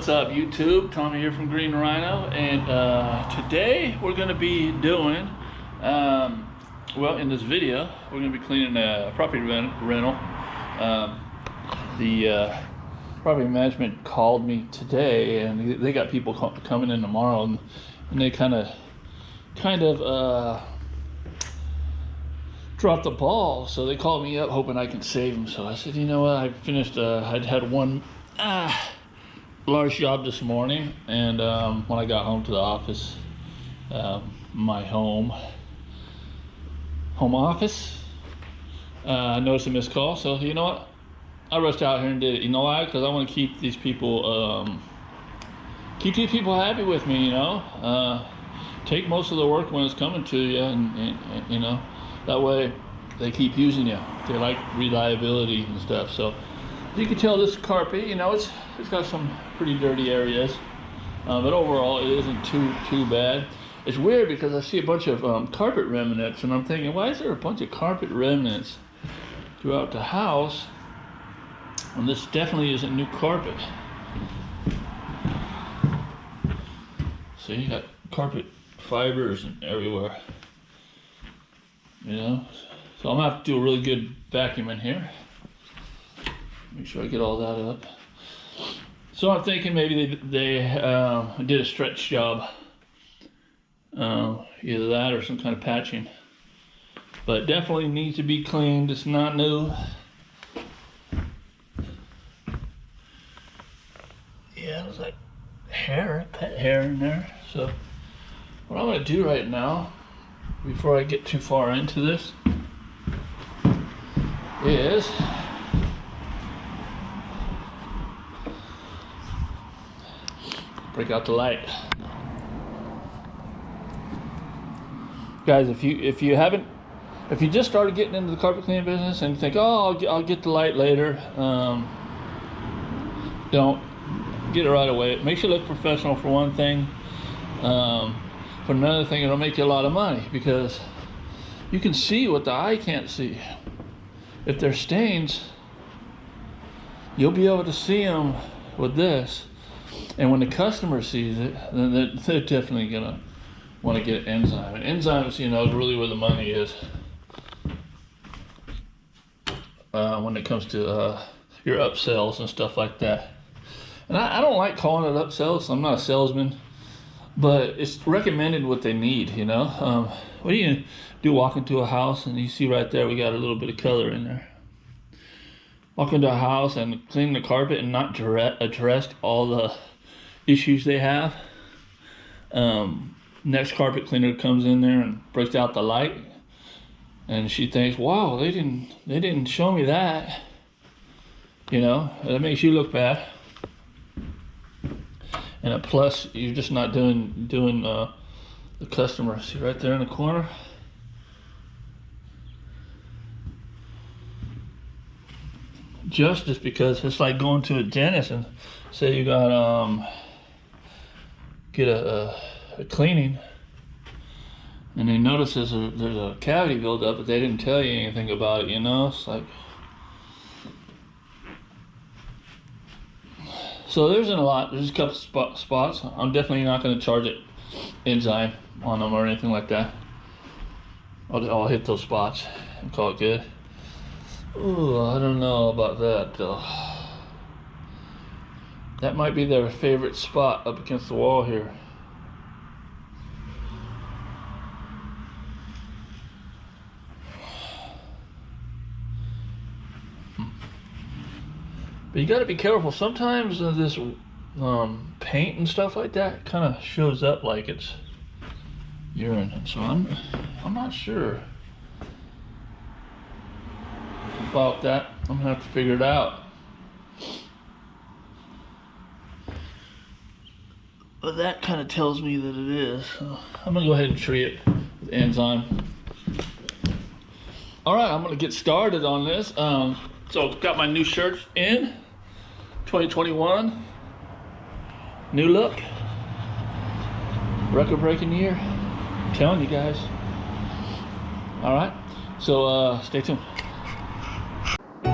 What's up, YouTube? Tommy here from Green Rhino, and today we're going to be doing, well, in this video, we're going to be cleaning a property rental. The property management called me today, and they got people coming in tomorrow, and they kind of dropped the ball. So they called me up hoping I can save them. So I said, you know what? I finished. I'd had one large job this morning, and when I got home to the office, my home office, I noticed a missed call. So you know what? I rushed out here and did it. You know why? Because I want to keep these people happy with me. You know, take most of the work when it's coming to you, and you know, that way they keep using you. They like reliability and stuff. So you can tell this carpet, you know, it's got some pretty dirty areas, but overall it isn't too bad. It's weird because I see a bunch of carpet remnants, and I'm thinking, why is there a bunch of carpet remnants throughout the house? And this definitely isn't new carpet. See, you got carpet fibers and everywhere, you know. So I'm gonna have to do a really good vacuum in here. Make sure I get all that up. So I'm thinking maybe they did a stretch job, either that or some kind of patching. But it definitely needs to be cleaned. It's not new. Yeah, there's like hair, pet hair in there. So what I'm gonna do right now, before I get too far into this, is break out the light. Guys, if you just started getting into the carpet cleaning business and you think, oh, I'll get the light later, don't get it right away. It makes you look professional for one thing. For another thing, it'll make you a lot of money because you can see what the eye can't see. If there's stains, you'll be able to see them with this. And when the customer sees it, then they're definitely gonna want to get enzyme. And enzymes, you know, is really where the money is when it comes to your upsells and stuff like that. And I don't like calling it upsells. I'm not a salesman, but it's recommended what they need. You know, what do you do? Walk into a house and you see right there we got a little bit of color in there. Walk into a house and clean the carpet and not address all the issues they have. Next carpet cleaner comes in there and breaks out the light, and she thinks, wow, they didn't show me that. You know, that makes you look bad. And plus, you're just not doing the customer. See right there in the corner. Justice, because it's like going to a dentist and say you got get a cleaning, and they notice there's a cavity buildup, but they didn't tell you anything about it. You know, it's like, so there's a couple spots. I'm definitely not going to charge it enzyme on them or anything like that. I'll hit those spots and call it good. Ooh, I don't know about that though. That might be their favorite spot up against the wall here. But you got to be careful. Sometimes this paint and stuff like that kind of shows up like it's urine. So I'm not sure about that. I'm gonna have to figure it out. But that kind of tells me that it is. So I'm gonna go ahead and treat it with enzyme. All right, I'm gonna get started on this. So I've got my new shirts in. 2021, new look, record-breaking year. I'm telling you guys. All right, so stay tuned.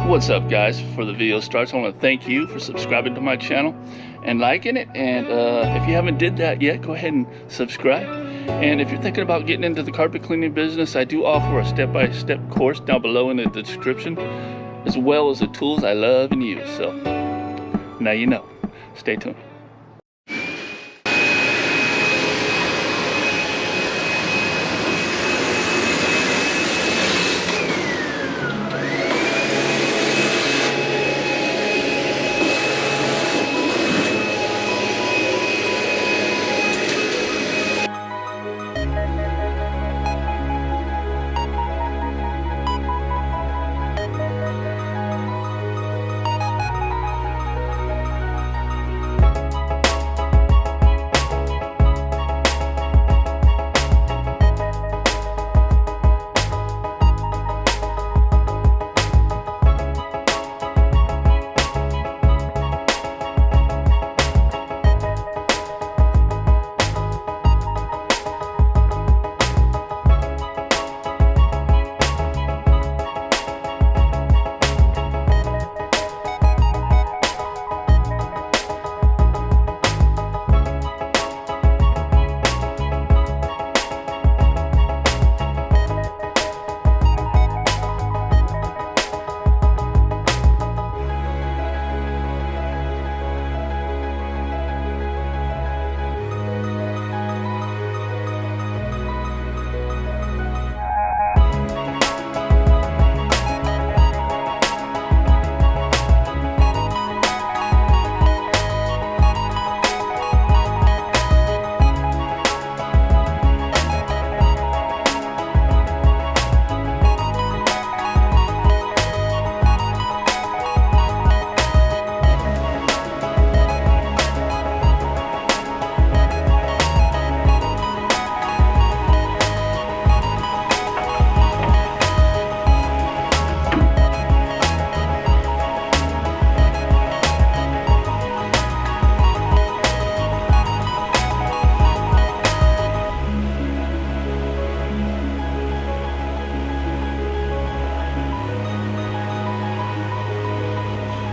What's up, guys? Before the video starts, I want to thank you for subscribing to my channel and liking it. And if you haven't did that yet, go ahead and subscribe. And if you're thinking about getting into the carpet cleaning business, I do offer a step-by-step course down below in the description, as well as the tools I love and use. So now you know. Stay tuned.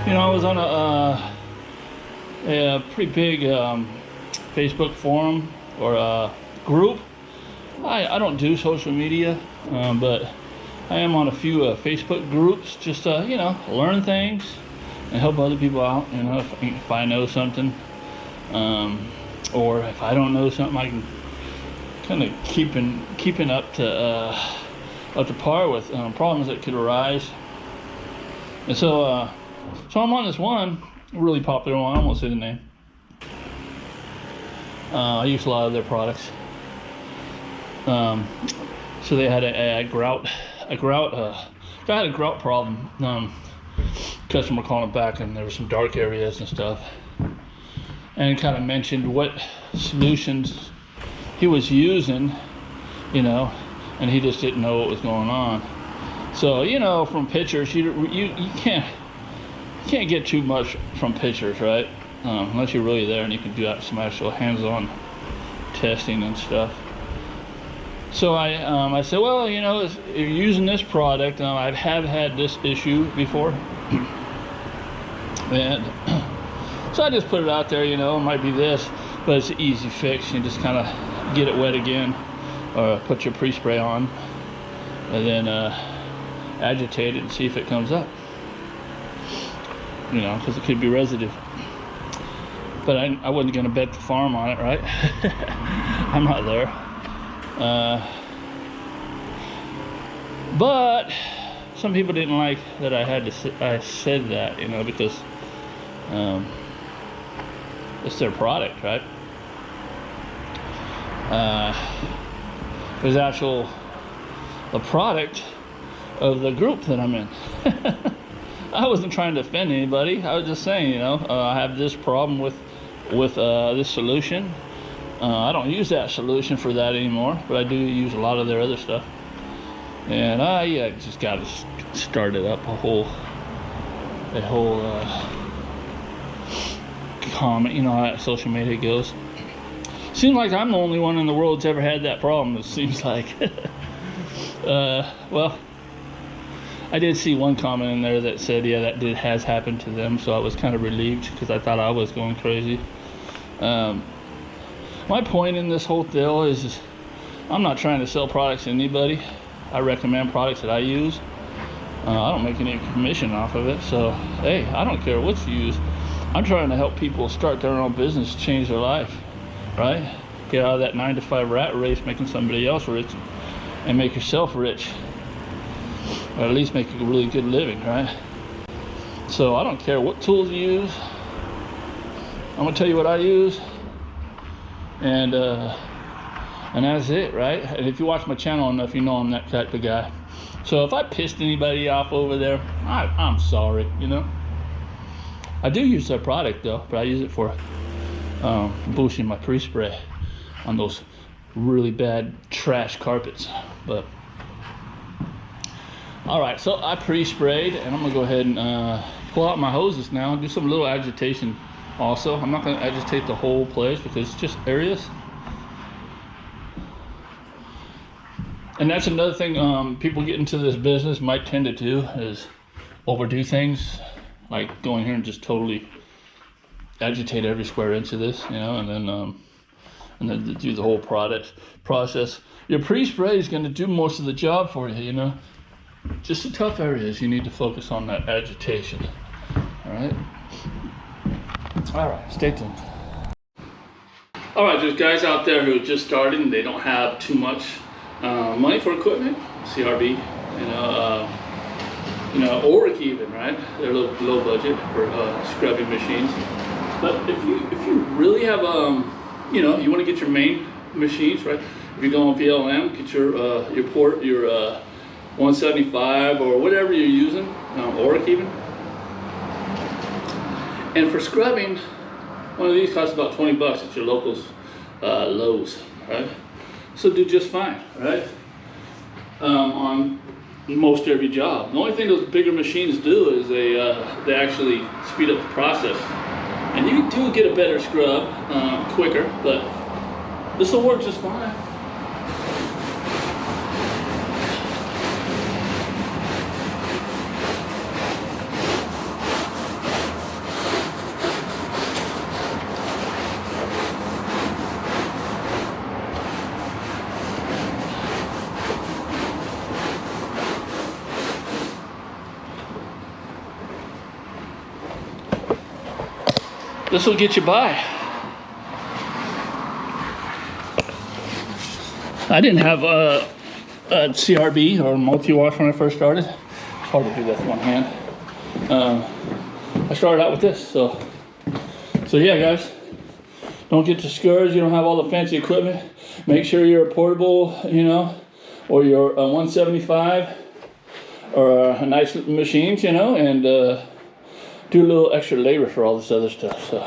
You know, I was on a pretty big Facebook forum or group. I don't do social media, but I am on a few Facebook groups just to, you know, learn things and help other people out. You know, if I know something, or if I don't know something, I can kind of keeping up to par with problems that could arise. And so I'm on this one really popular one. I won't say the name. I use a lot of their products. So they had a grout. Guy had a grout problem. Customer called him back, and there were some dark areas and stuff. And kind of mentioned what solutions he was using, you know, and he just didn't know what was going on. So, you know, from pictures, you can't get too much from pictures, right? Unless you're really there and you can do some actual hands-on testing and stuff. So I said, well, you know, if you're using this product, I have had this issue before, and so I just put it out there. You know, it might be this, but it's an easy fix. You just kind of get it wet again, or put your pre-spray on, and then agitate it and see if it comes up. You know, because it could be residue. But I wasn't going to bet the farm on it, right? I'm not there. But some people didn't like that I said that, you know, because it's their product, right? There's the product of the group that I'm in. I wasn't trying to offend anybody. I was just saying, you know, I have this problem with this solution. I don't use that solution for that anymore, but I do use a lot of their other stuff. And I just got to start it up, a whole comment. You know how social media goes. Seems like I'm the only one in the world that's ever had that problem. It seems like. Well, I did see one comment in there that said, yeah, has happened to them. So I was kind of relieved because I thought I was going crazy. My point in this whole deal is I'm not trying to sell products to anybody. I recommend products that I use. I don't make any commission off of it. So, hey, I don't care what you use. I'm trying to help people start their own business, change their life, right? Get out of that 9-to-5 rat race, making somebody else rich, and make yourself rich. Or at least make a really good living, right? So I don't care what tools you use. I'm gonna tell you what I use, and that's it, right? And if you watch my channel enough, you know I'm that type of guy. So if I pissed anybody off over there, I'm sorry, you know. I do use their product though, but I use it for boosting my pre-spray on those really bad trash carpets. But all right, so I pre-sprayed, and I'm gonna go ahead and pull out my hoses now and do some little agitation also. I'm not gonna agitate the whole place because it's just areas. And that's another thing people get into this business might tend to do, is overdo things, like going here and just totally agitate every square inch of this, you know, and then do the whole process. Your pre-spray is gonna do most of the job for you, you know. Just the tough areas, you need to focus on that agitation. All right, stay tuned. All right, there's guys out there who are just starting and they don't have too much money for equipment, CRB, or even, right? They're low budget for scrubbing machines. But if you really have you want to get your main machines, right? If you go on PLM, get your 175 or whatever you're using, Oric even. And for scrubbing, one of these costs about 20 bucks at your local's Lowe's, right? So do just fine, right? On most every job. The only thing those bigger machines do is they actually speed up the process. And you do get a better scrub quicker, but this will work just fine. This will get you by. I didn't have a CRB or multi-wash when I first started. It's hard to do that with one hand. I started out with this, so yeah, guys. Don't get discouraged. You don't have all the fancy equipment. Make sure you're a portable, or you're a 175 or a nice machines, and do a little extra labor for all this other stuff. So.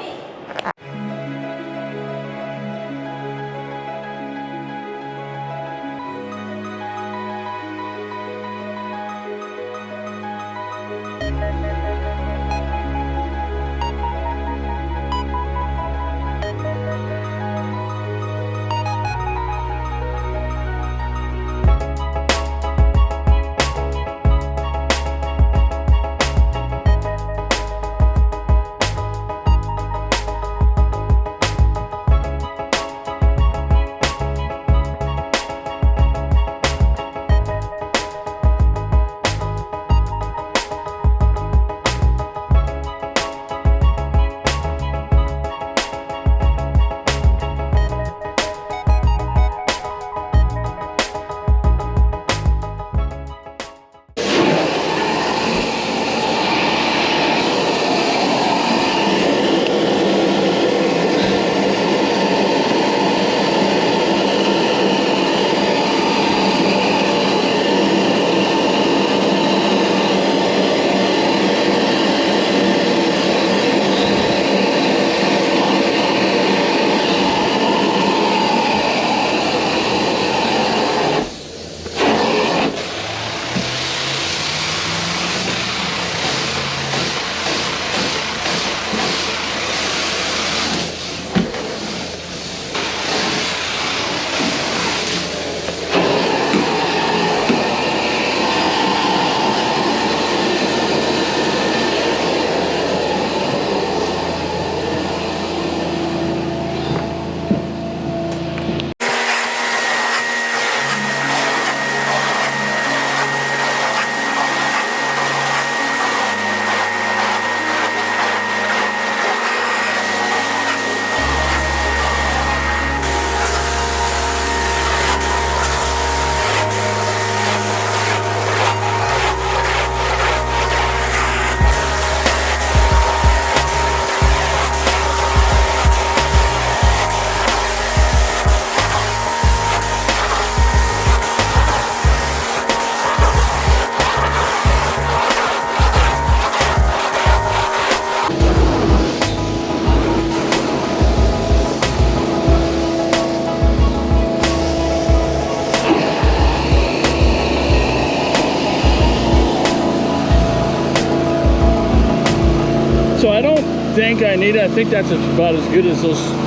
think I need it. I think that's about as good as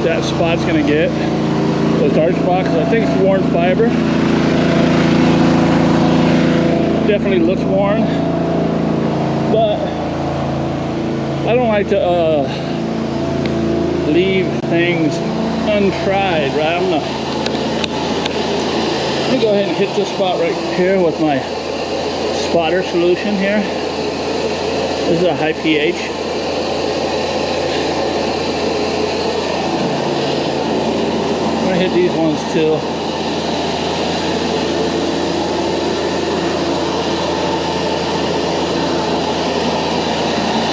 that spot's gonna get. Those dark spots, I think it's worn fiber. Definitely looks worn, but I don't like to leave things untried, right? Let me go ahead and hit this spot right here with my spotter solution here. This is a high pH. I'm gonna hit these ones too.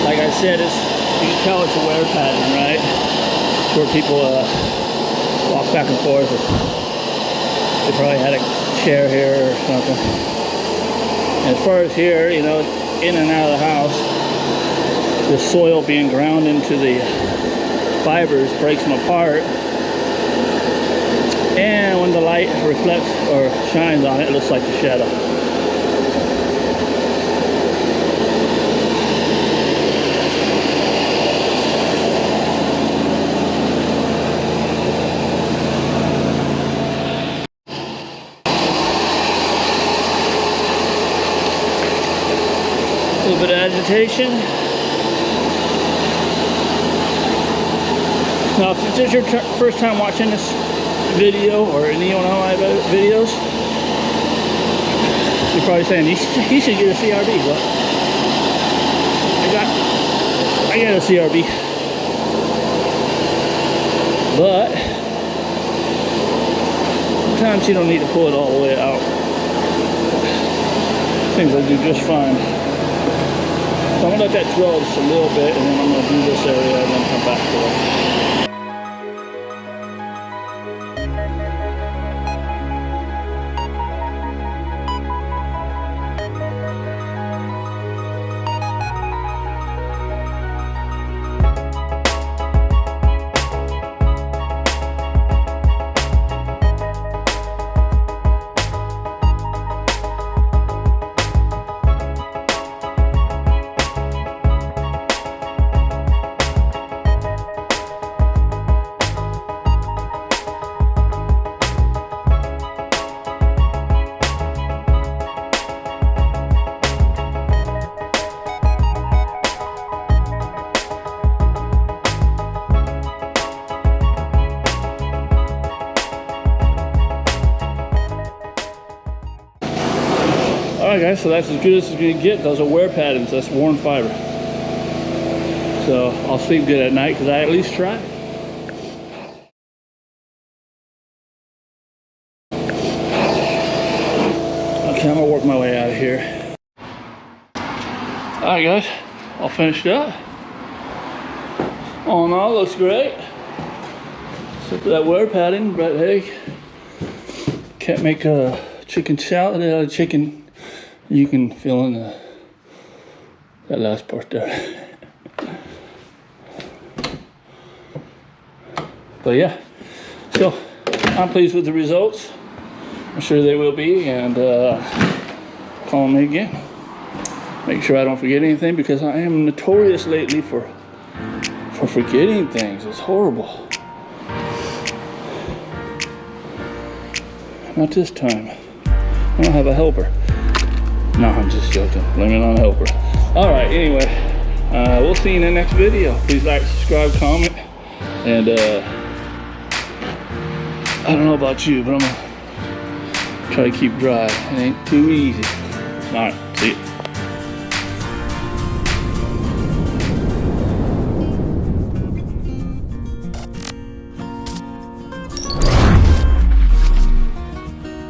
Like I said, you can tell it's a wear pattern, right? Where people walk back and forth. They probably had a chair here or something. And as far as here, you know, in and out of the house, the soil being ground into the fibers breaks them apart. And when the light reflects or shines on it, it looks like a shadow. A little bit of agitation. Now, if this is your first time watching this video or any one of my videos, you're probably saying he should get a CRB. Well, I got a CRB, but sometimes you don't need to pull it all the way out. Things I do just fine. So I'm gonna let that drill just a little bit, and then I'm gonna do this area and then come back to it. Alright guys, so that's as good as it's going to get. Those are wear patterns, that's worn fiber. So I'll sleep good at night because I at least tried. Okay, I'm going to work my way out of here. Alright guys, all finished up. All in all, looks great. Except for that wear pattern, but hey, can't make a chicken salad out of chicken. You can fill in that last part there. But yeah, so I'm pleased with the results. I'm sure they will be, and call me again. Make sure I don't forget anything, because I am notorious lately for forgetting things. It's horrible. Not this time. I don't have a helper. No, I'm just joking. Blame it on a helper. Alright, anyway. We'll see you in the next video. Please like, subscribe, comment. And I don't know about you, but I'm going to try to keep dry. It ain't too easy. Alright, see you.